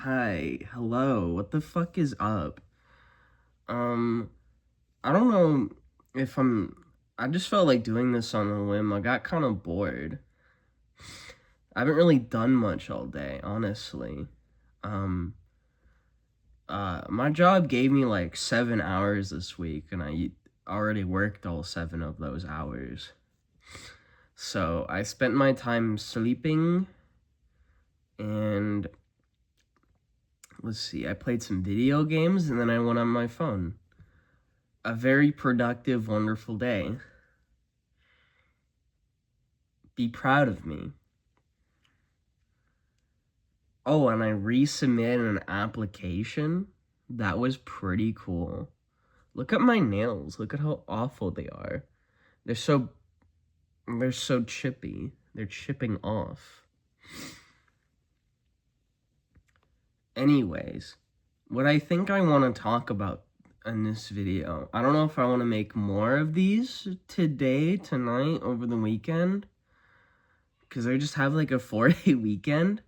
Hi, hello, what the fuck is up? Um, I don't know if I just felt like doing this on a whim. I got kind of bored. I haven't really done much all day, honestly. Um, my job gave me like 7 hours this week, and I already worked all 7 of those hours. So I spent my time sleeping, and let's see, I played some video games, and then I went on my phone. A very productive, wonderful day. Be proud of me. Oh, and I resubmitted an application. That was pretty cool. Look at my nails. Look at how awful they are. They're so chippy. They're chipping off. Anyways, what I think I want to talk about in this video, I don't know if I want to make more of these today, tonight, over the weekend, because I just have like a 4-day weekend.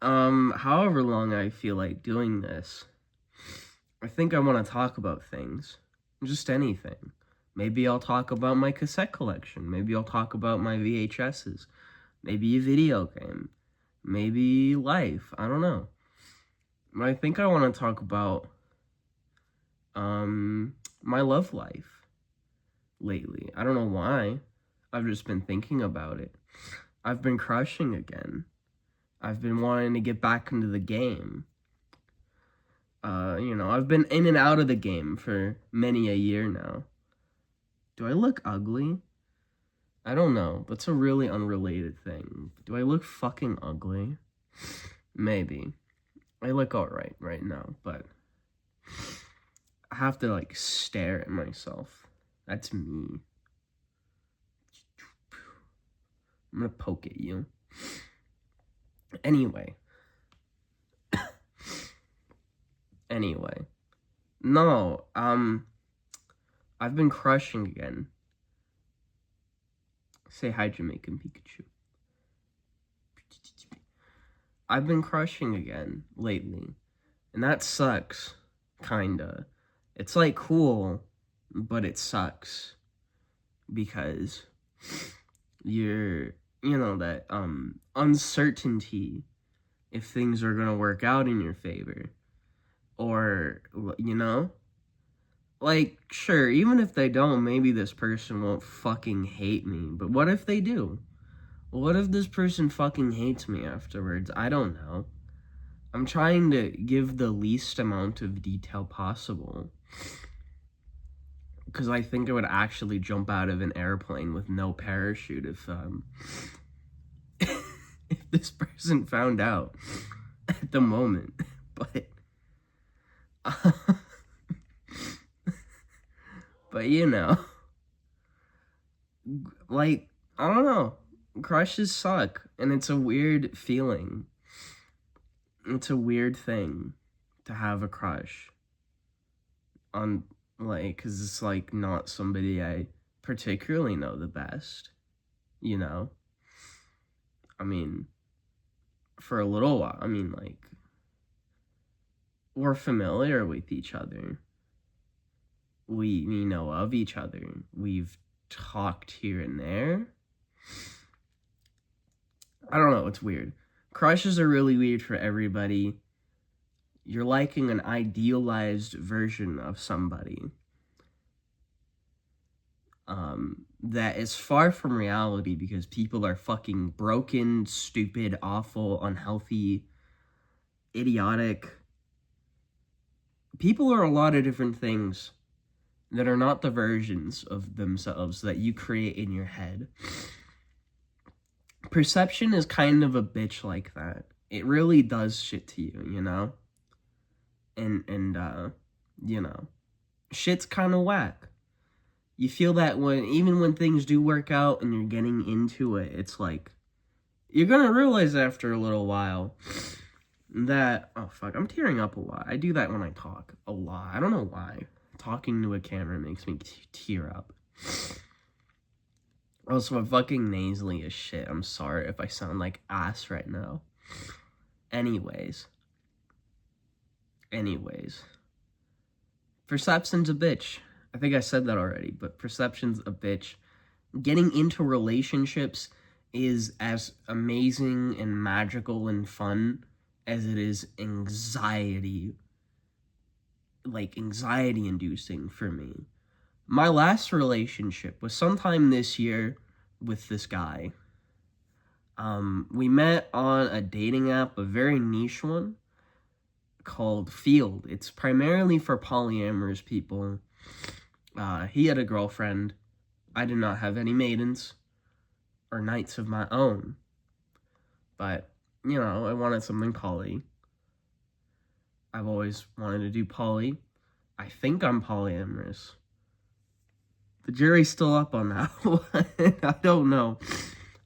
However long I feel like doing this, I think I want to talk about things. Just anything. Maybe I'll talk about my cassette collection. Maybe I'll talk about my VHSs. Maybe a video game. Maybe life. I don't know. But I think I want to talk about, my love life lately. I don't know why. I've just been thinking about it. I've been crushing again. I've been wanting to get back into the game. I've been in and out of the game for many a year now. Do I look ugly? I don't know. That's a really unrelated thing. Do I look fucking ugly? Maybe. I look alright right now, but I have to, like, stare at myself. That's me. I'm gonna poke at you. Anyway. No, I've been crushing again. Say hi, Jamaican Pikachu. I've been crushing again lately, and that sucks, kinda. It's, like, cool, but it sucks, because that, uncertainty if things are gonna work out in your favor, or, like, sure, even if they don't, maybe this person won't fucking hate me, but what if they do? What if this person fucking hates me afterwards? I don't know. I'm trying to give the least amount of detail possible, because I think I would actually jump out of an airplane with no parachute if if this person found out at the moment. But but like, I don't know. Crushes suck, and it's a weird feeling. It's a weird thing to have a crush on, like, because it's, like, not somebody I particularly know the best, I mean, for a little while, like, we're familiar with each other. We know of each other. We've talked here and there. I don't know, it's weird. Crushes are really weird for everybody. You're liking an idealized version of somebody that is far from reality, because people are fucking broken, stupid, awful, unhealthy, idiotic. People are a lot of different things that are not the versions of themselves that you create in your head. Perception is kind of a bitch like that. It really does shit to you, And shit's kind of whack. You feel that even when things do work out and you're getting into it, it's like, you're gonna realize after a little while that, oh fuck, I'm tearing up a lot. I do that when I talk a lot. I don't know why. Talking to a camera makes me tear up. Also, I'm fucking nasally as shit. I'm sorry if I sound like ass right now. Anyways, Anyways, perception's a bitch. I think I said that already, but perception's a bitch. Getting into relationships is as amazing and magical and fun as it is anxiety inducing for me. My last relationship was sometime this year with this guy. We met on a dating app, a very niche one called Field. It's primarily for polyamorous people. He had a girlfriend. I did not have any maidens or knights of my own. But, I wanted something poly. I've always wanted to do poly. I think I'm polyamorous. The jury's still up on that one. I don't know.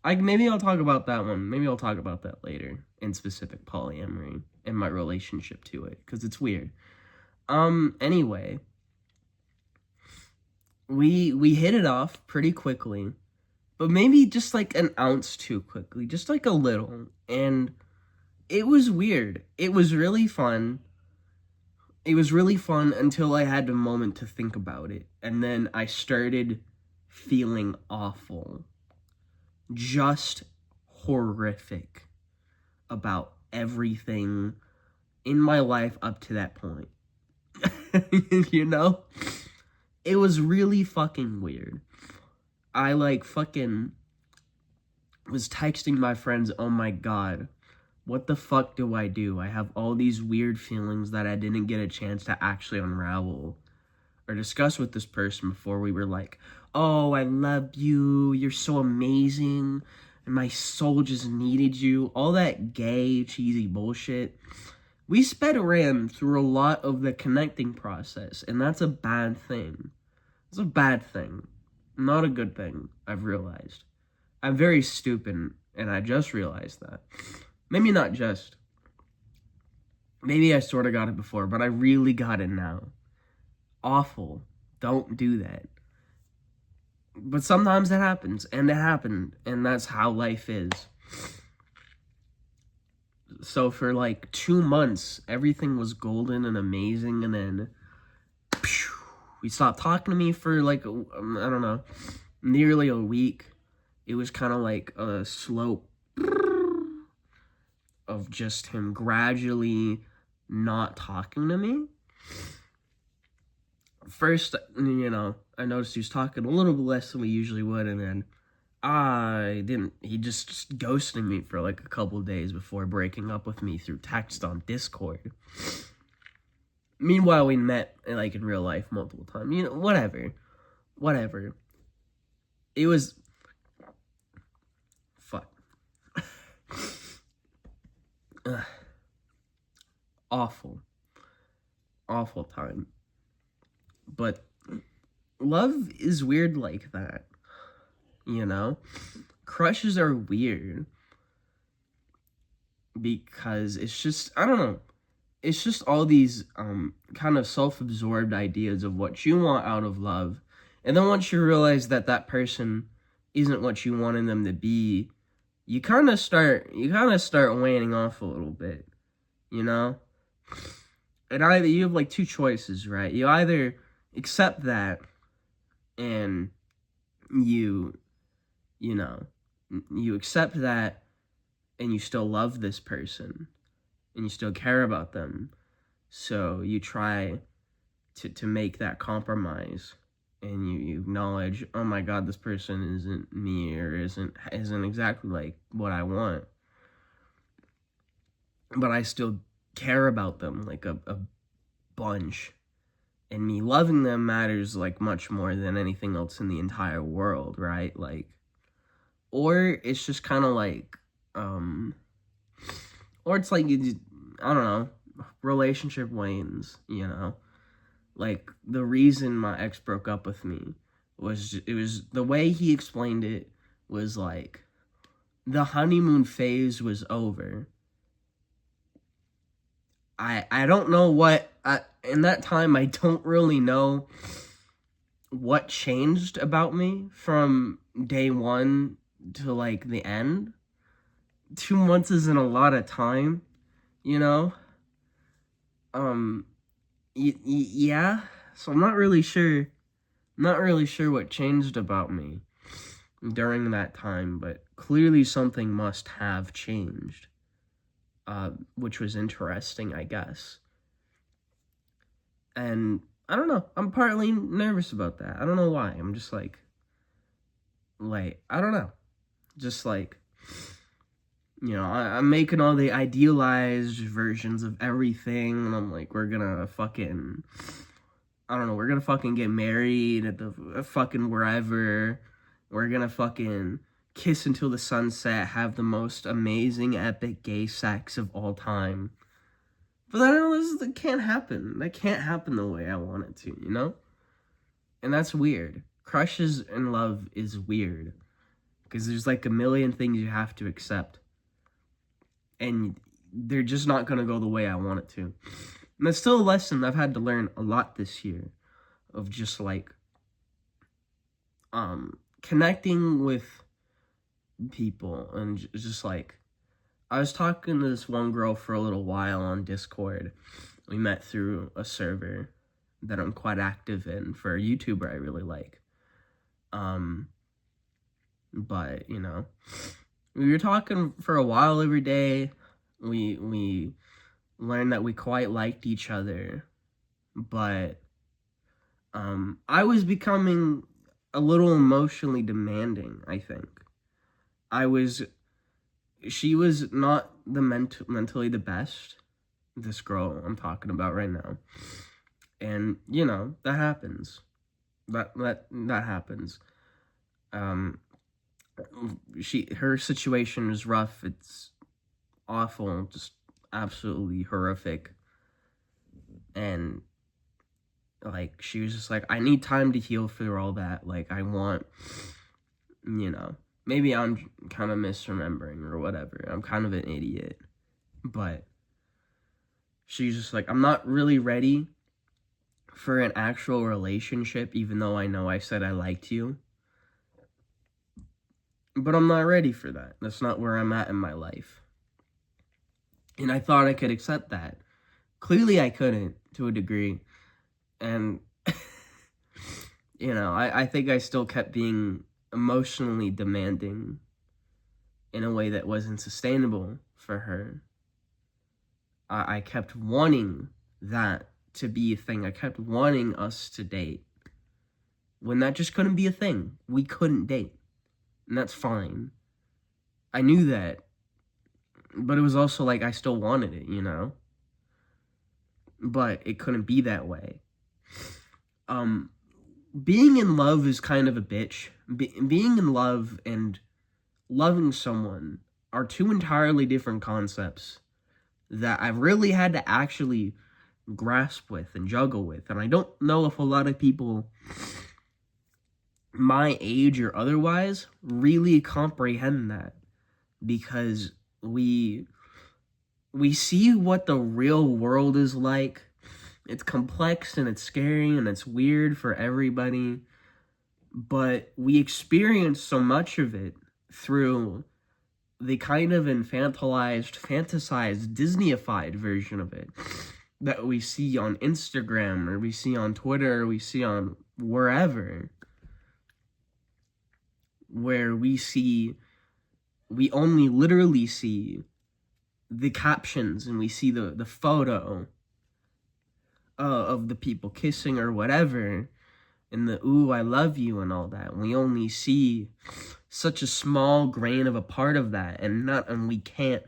Maybe I'll talk about that one. Maybe I'll talk about that later, in specific polyamory and my relationship to it, because it's weird. Anyway, we hit it off pretty quickly, but maybe just like an ounce too quickly, just like a little, and it was weird. It was really fun. It was really fun until I had a moment to think about it, and then I started feeling awful. Just horrific about everything in my life up to that point. It was really fucking weird. I fucking was texting my friends, oh my god, what the fuck do? I have all these weird feelings that I didn't get a chance to actually unravel or discuss with this person before we were like, oh, I love you, you're so amazing, and my soul just needed you, all that gay, cheesy bullshit. We ran through a lot of the connecting process, and that's a bad thing. It's a bad thing. Not a good thing, I've realized. I'm very stupid, and I just realized that. Maybe not just. Maybe I sort of got it before, but I really got it now. Awful. Don't do that. But sometimes it happens, and it happened, and that's how life is. So for 2 months, everything was golden and amazing, and then he stopped talking to me for I don't know, nearly a week. It was kind of like a slope of just him gradually not talking to me. First, I noticed he was talking a little bit less than we usually would, and then he just ghosted me for a couple days before breaking up with me through text on Discord. Meanwhile, we met in real life multiple times. Whatever. It was fuck. Awful time. But love is weird like that. Crushes are weird because it's just, I don't know. It's just all these kind of self-absorbed ideas of what you want out of love. And then once you realize that person isn't what you wanted them to be, you kind of start waning off a little bit, And either you have two choices, right? You either accept that and you accept that and you still love this person and you still care about them, so you try to make that compromise, and you acknowledge, oh my god, this person isn't me, or isn't exactly what I want, but I still care about them a bunch, and me loving them matters much more than anything else in the entire world, right? Or it's just kind of or it's I don't know, relationship wanes, the reason my ex broke up with me was the way he explained it was the honeymoon phase was over. I don't know what, in that time, I don't really know what changed about me from day one to the end. 2 months isn't a lot of time, Um, yeah. So I'm not really sure. Not really sure what changed about me during that time, but clearly something must have changed. Which was interesting, I guess. And I don't know. I'm partly nervous about that. I don't know why. I'm just like I don't know. Just like, I'm making all the idealized versions of everything, and I'm like, we're gonna fucking, I don't know, we're gonna fucking get married at the fucking wherever. We're gonna fucking kiss until the sunset, have the most amazing, epic gay sex of all time. But I don't know, that can't happen. That can't happen the way I want it to, And that's weird. Crushes and love is weird. Because there's like a million things you have to accept. And they're just not going to go the way I want it to. And that's still a lesson I've had to learn a lot this year. Of just like, connecting with people. And just like, I was talking to this one girl for a little while on Discord. We met through a server that I'm quite active in for a YouTuber I really like. But, we were talking for a while every day. We learned that we quite liked each other. But I was becoming a little emotionally demanding, I think. She was not the mentally the best. This girl I'm talking about right now. And, that happens. That happens. Her situation is rough. It's awful, just absolutely horrific. And like, she was just like, I need time to heal through all that. Like, I want, maybe I'm kind of misremembering or whatever. I'm kind of an idiot. But she's just like, I'm not really ready for an actual relationship, even though I know I said I liked you. But I'm not ready for that. That's not where I'm at in my life. And I thought I could accept that. Clearly I couldn't, to a degree. And, I think I still kept being emotionally demanding in a way that wasn't sustainable for her. I kept wanting that to be a thing. I kept wanting us to date. When that just couldn't be a thing. We couldn't date. And that's fine. I knew that. But it was also like I still wanted it, But it couldn't be that way. Being in love is kind of a bitch. Being in love and loving someone are two entirely different concepts that I've really had to actually grasp with and juggle with. And I don't know if a lot of people my age or otherwise really comprehend that, because we see what the real world is like. It's complex and it's scary and it's weird for everybody, but we experience so much of it through the kind of infantilized, fantasized, Disneyified version of it that we see on Instagram, or we see on Twitter, or we see on wherever, where we only literally see the captions and we see the photo of the people kissing or whatever, and the ooh, I love you and all that. And we only see such a small grain of a part of that, and we can't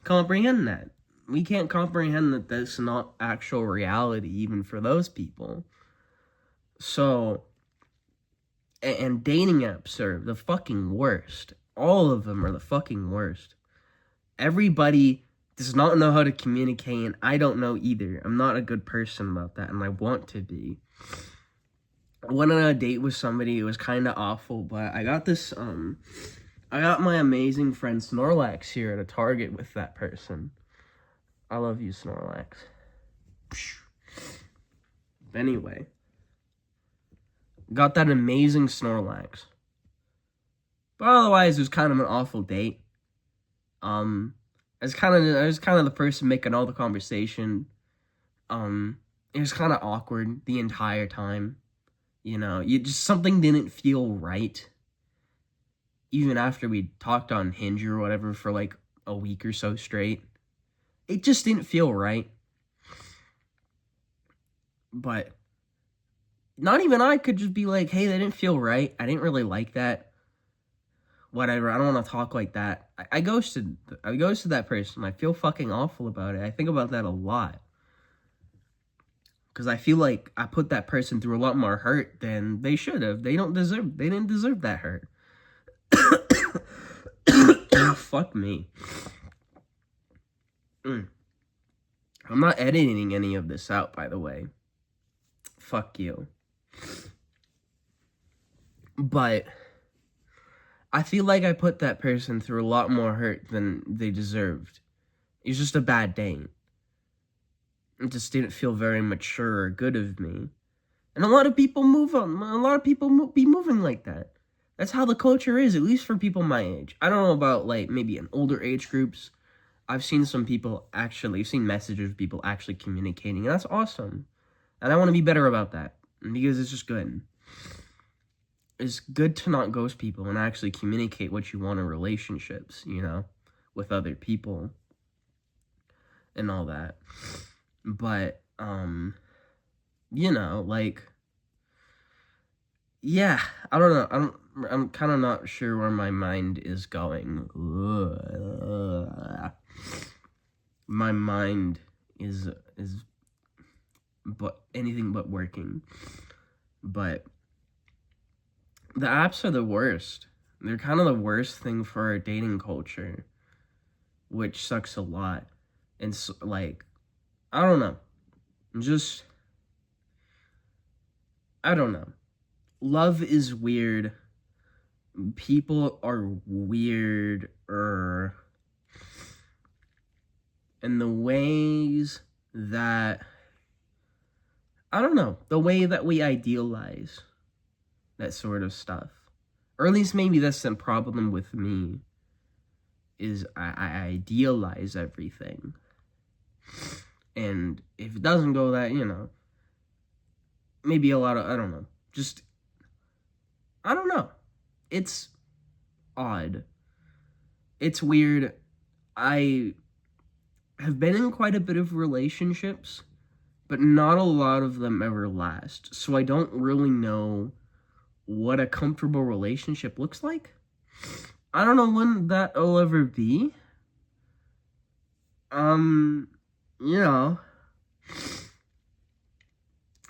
comprehend that. We can't comprehend that that's not actual reality, even for those people. So, and dating apps are the fucking worst. All of them are the fucking worst. Everybody does not know how to communicate, and I don't know either. I'm not a good person about that, and I want to be. I went on a date with somebody. It was kind of awful, but I got I got my amazing friend Snorlax here at a Target with that person. I love you, Snorlax. Anyway, got that amazing Snorlax. But otherwise, it was kind of an awful date. I was kind of the person making all the conversation. It was kind of awkward the entire time. You know, something didn't feel right. Even after we talked on Hinge or whatever for like a week or so straight, it just didn't feel right. But not even I could just be like, hey, that didn't feel right. I didn't really like that. Whatever, I don't want to talk like that. I ghosted that person. I feel fucking awful about it. I think about that a lot. Because I feel like I put that person through a lot more hurt than they should have. They didn't deserve that hurt. Fuck me. I'm not editing any of this out, by the way. Fuck you. But I feel like I put that person through a lot more hurt than they deserved. It was just a bad day. It just didn't feel very mature or good of me. And a lot of people be moving like that. That's how the culture is, at least for people my age. I don't know about, like, maybe in older age groups. I've seen messages of people actually communicating, and that's awesome. And I want to be better about that, because it's just good. It's good to not ghost people and actually communicate what you want in relationships, you know, with other people and all that. But, you know, like, yeah, I don't know. I'm kind of not sure where my mind is going. My mind is but anything but working. But the apps are the worst. They're kind of the worst thing for our dating culture, which sucks a lot. And so, like, I don't know. I don't know. Love is weird. People are weird. And the ways that, I don't know, the way that we idealize that sort of stuff. Or at least maybe that's the problem with me, is I idealize everything. And if it doesn't go that, you know, maybe a lot of, I don't know. I don't know. It's odd. It's weird. I have been in quite a bit of relationships, but not a lot of them ever last. So I don't really know what a comfortable relationship looks like. I don't know when that'll ever be. You know,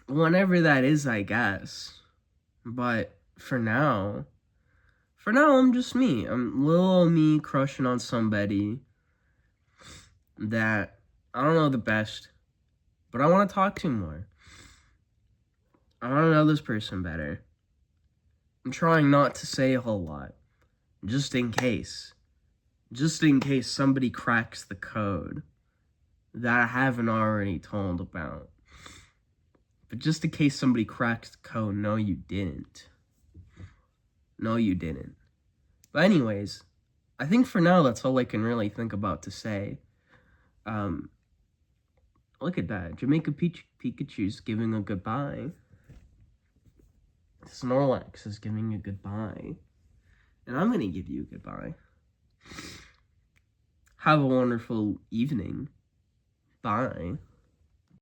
whenever that is, I guess. But for now, I'm just me. I'm little me crushing on somebody that I don't know the best, but I want to talk to more. I want to know this person better. I'm trying not to say a whole lot, just in case somebody cracks the code that I haven't already told about. But just in case somebody cracks the code, no, you didn't. But anyways, I think for now that's all I can really think about to say. Look at that. Jamaica Pikachu's giving a goodbye. Snorlax is giving a goodbye. And I'm gonna give you a goodbye. Have a wonderful evening. Bye.